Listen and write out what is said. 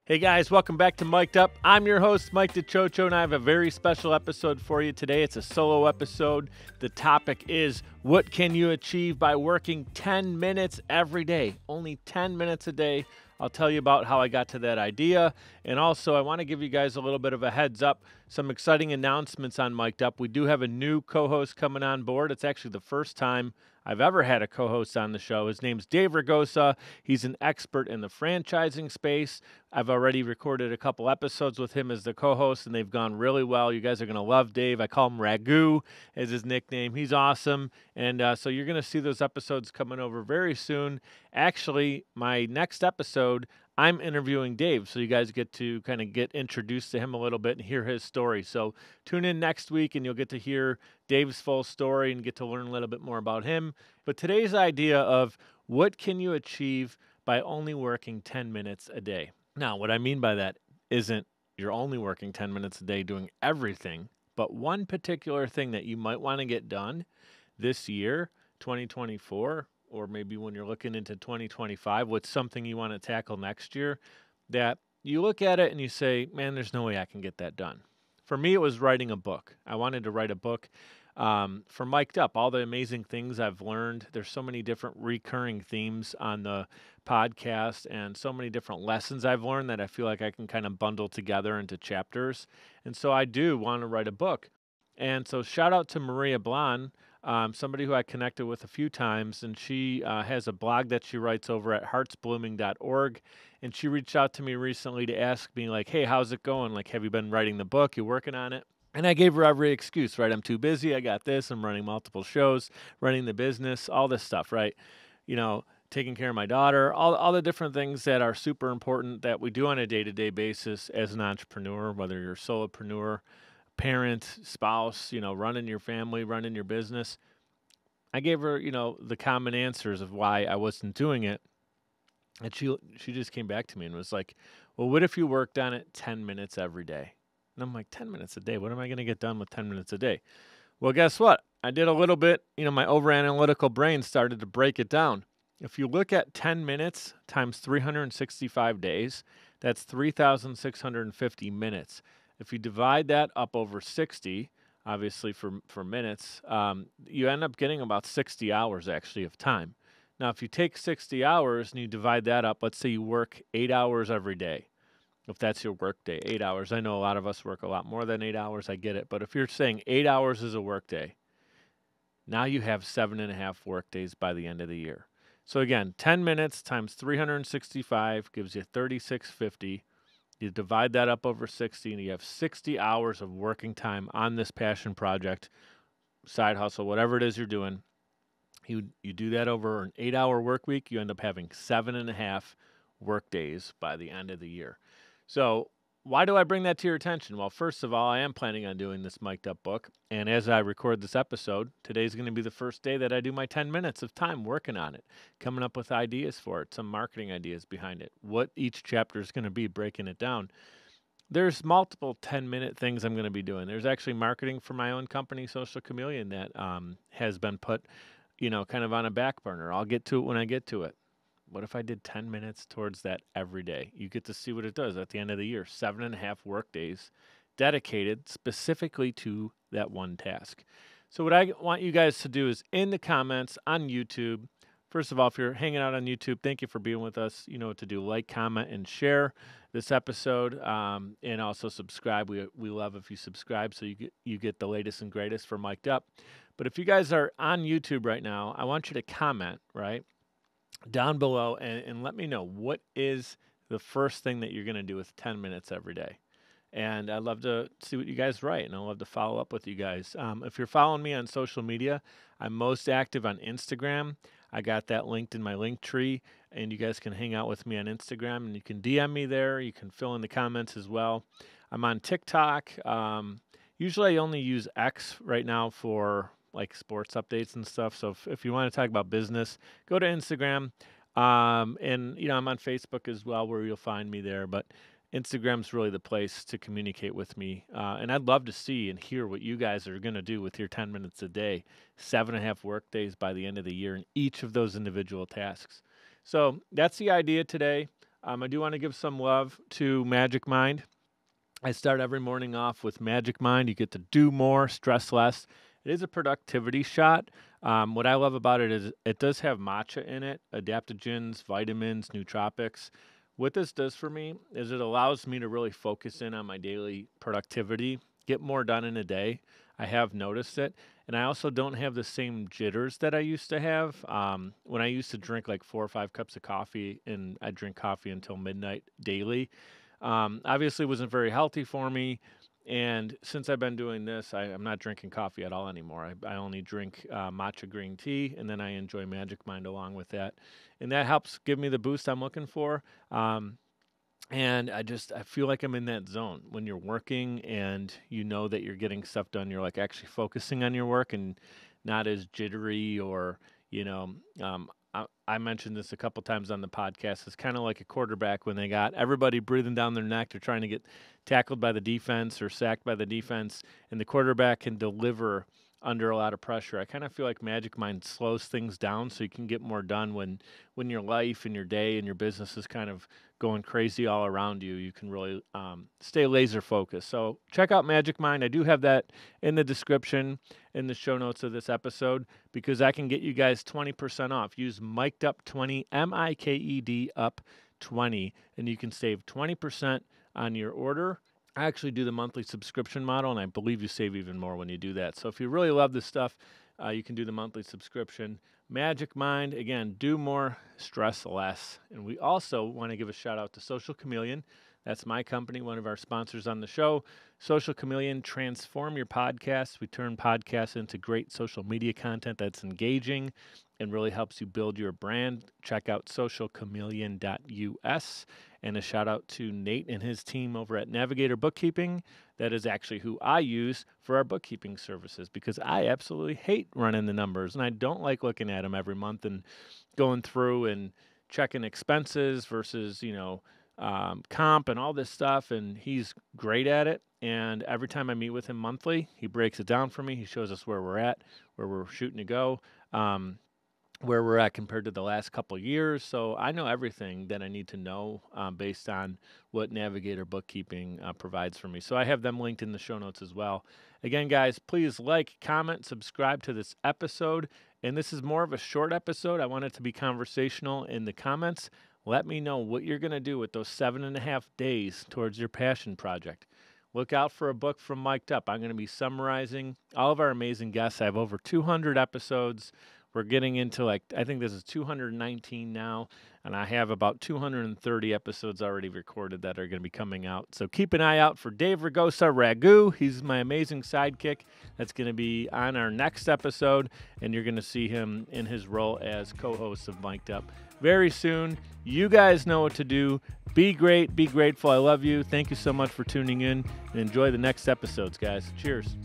Hey guys, welcome back to Mic'd Up. I'm your host, Mike DiCioccio, and I have a very special episode for you today. It's a solo episode. The topic is, what can you achieve by working 10 minutes every day? Only 10 minutes a day. I'll tell you about how I got to that idea. And also, I want to give you guys a little bit of a heads up, some exciting announcements on Mic'd Up. We do have a new co-host coming on board. It's actually the first time I've ever had a co-host on the show. His name's Dave Ragosa. He's an expert in the franchising space. I've already recorded a couple episodes with him as the co-host, and they've gone really well. You guys are going to love Dave. I call him Ragu as his nickname. He's awesome. And so you're going to see those episodes coming over very soon. Actually, my next episode, I'm interviewing Dave, so you guys get to kind of get introduced to him a little bit and hear his story. So tune in next week, and you'll get to hear Dave's full story and get to learn a little bit more about him. But today's idea of what can you achieve by only working 10 minutes a day? Now, what I mean by that isn't you're only working 10 minutes a day doing everything, but one particular thing that you might want to get done this year, 2024, or maybe when you're looking into 2025, what's something you want to tackle next year, that you look at it and you say, man, there's no way I can get that done. For me, it was writing a book. I wanted to write a book for Mic'd Up, all the amazing things I've learned. There's so many different recurring themes on the podcast and so many different lessons I've learned that I feel like I can kind of bundle together into chapters. And so I do want to write a book. And so shout out to Maria Blon, somebody who I connected with a few times, and she has a blog that she writes over at heartsblooming.org, and she reached out to me recently to ask me, like, hey, how's it going? Like, have you been writing the book? You working on it? And I gave her every excuse, right? I'm too busy. I got this. I'm running multiple shows, running the business, all this stuff, right? You know, taking care of my daughter, all the different things that are super important that we do on a day-to-day basis as an entrepreneur, whether you're a solopreneur, parent, spouse, you know, running your family, running your business. I gave her, you know, the common answers of why I wasn't doing it. And she just came back to me and was like, well, what if you worked on it 10 minutes every day? And I'm like, 10 minutes a day? What am I going to get done with 10 minutes a day? Well, guess what? I did a little bit, you know, my over-analytical brain started to break it down. If you look at 10 minutes times 365 days, that's 3,650 minutes. If you divide that up over 60, obviously for minutes, you end up getting about 60 hours actually of time. Now, if you take 60 hours and you divide that up, let's say you work 8 hours every day. If that's your work day, 8 hours. I know a lot of us work a lot more than 8 hours. I get it. But if you're saying 8 hours is a work day, now you have 7.5 work days by the end of the year. So again, 10 minutes times 365 gives you 3,650. You divide that up over 60, and you have 60 hours of working time on this passion project, side hustle, whatever it is you're doing. You do that over an 8-hour work week, you end up having 7.5 work days by the end of the year. So why do I bring that to your attention? Well, first of all, I am planning on doing this Mic'd Up book. And as I record this episode, today's going to be the first day that I do my 10 minutes of time working on it, coming up with ideas for it, some marketing ideas behind it, what each chapter is going to be, breaking it down. There's multiple 10-minute things I'm going to be doing. There's actually marketing for my own company, Social Chameleon, that has been put, you know, kind of on a back burner. I'll get to it when I get to it. What if I did 10 minutes towards that every day? You get to see what it does at the end of the year. 7.5 work days dedicated specifically to that one task. So what I want you guys to do is in the comments on YouTube, first of all, if you're hanging out on YouTube, thank you for being with us. You know what to do. Like, comment, and share this episode, and also subscribe. We love if you subscribe so you get the latest and greatest for Mic'd Up. But if you guys are on YouTube right now, I want you to comment, right, down below and let me know what is the first thing that you're going to do with 10 minutes every day. And I'd love to see what you guys write, and I'd love to follow up with you guys. If you're following me on social media, I'm most active on Instagram. I got that linked in my link tree, and you guys can hang out with me on Instagram, and you can DM me there. You can fill in the comments as well. I'm on TikTok. Usually I only use X right now for like sports updates and stuff. So if you want to talk about business, go to Instagram. And, you know, I'm on Facebook as well, where you'll find me there. But Instagram's really the place to communicate with me. And I'd love to see and hear what you guys are going to do with your 10 minutes a day, 7.5 work days by the end of the year in each of those individual tasks. So that's the idea today. I do want to give some love to Magic Mind. I start every morning off with Magic Mind. You get to do more, stress less. It is a productivity shot. What I love about it is it does have matcha in it, adaptogens, vitamins, nootropics. What this does for me is it allows me to really focus in on my daily productivity, get more done in a day. I have noticed it. And I also don't have the same jitters that I used to have. When I used to drink like 4 or 5 cups of coffee, and I drink coffee until midnight daily, obviously wasn't very healthy for me. And since I've been doing this, I'm not drinking coffee at all anymore. I only drink matcha green tea, and then I enjoy Magic Mind along with that. And that helps give me the boost I'm looking for. And I feel like I'm in that zone when you're working and you know that you're getting stuff done. You're like actually focusing on your work and not as jittery or, I mentioned this a couple times on the podcast. It's kind of like a quarterback when they got everybody breathing down their neck. They're trying to get tackled by the defense or sacked by the defense, and the quarterback can deliver under a lot of pressure. I kind of feel like Magic Mind slows things down so you can get more done when your life and your day and your business is kind of going crazy all around you. You can really stay laser focused. So check out Magic Mind. I do have that in the description in the show notes of this episode because I can get you guys 20% off. Use Miked Up 20, MIKED up 20, and you can save 20% on your order. I actually do the monthly subscription model, and I believe you save even more when you do that. So if you really love this stuff, you can do the monthly subscription. Magic Mind, again, do more, stress less. And we also want to give a shout out to Social Chameleon. That's my company, one of our sponsors on the show. Social Chameleon, transform your podcast. We turn podcasts into great social media content that's engaging and really helps you build your brand. Check out socialchameleon.us. And a shout out to Nate and his team over at Navigator Bookkeeping. That is actually who I use for our bookkeeping services because I absolutely hate running the numbers and I don't like looking at them every month and going through and checking expenses versus, comp and all this stuff. And he's great at it. And every time I meet with him monthly, he breaks it down for me. He shows us where we're at, where we're shooting to go, where we're at compared to the last couple of years. So I know everything that I need to know based on what Navigator Bookkeeping provides for me. So I have them linked in the show notes as well. Again, guys, please like, comment, subscribe to this episode. And this is more of a short episode. I want it to be conversational in the comments. Let me know what you're going to do with those 7.5 days towards your passion project. Look out for a book from Mic'd Up. I'm going to be summarizing all of our amazing guests. I have over 200 episodes. We're getting into I think this is 219 now, and I have about 230 episodes already recorded that are going to be coming out. So keep an eye out for Dave Ragosa, Ragu. He's my amazing sidekick that's going to be on our next episode, and you're going to see him in his role as co-host of Mic'd Up very soon. You guys know what to do. Be great. Be grateful. I love you. Thank you so much for tuning in, and enjoy the next episodes, guys. Cheers.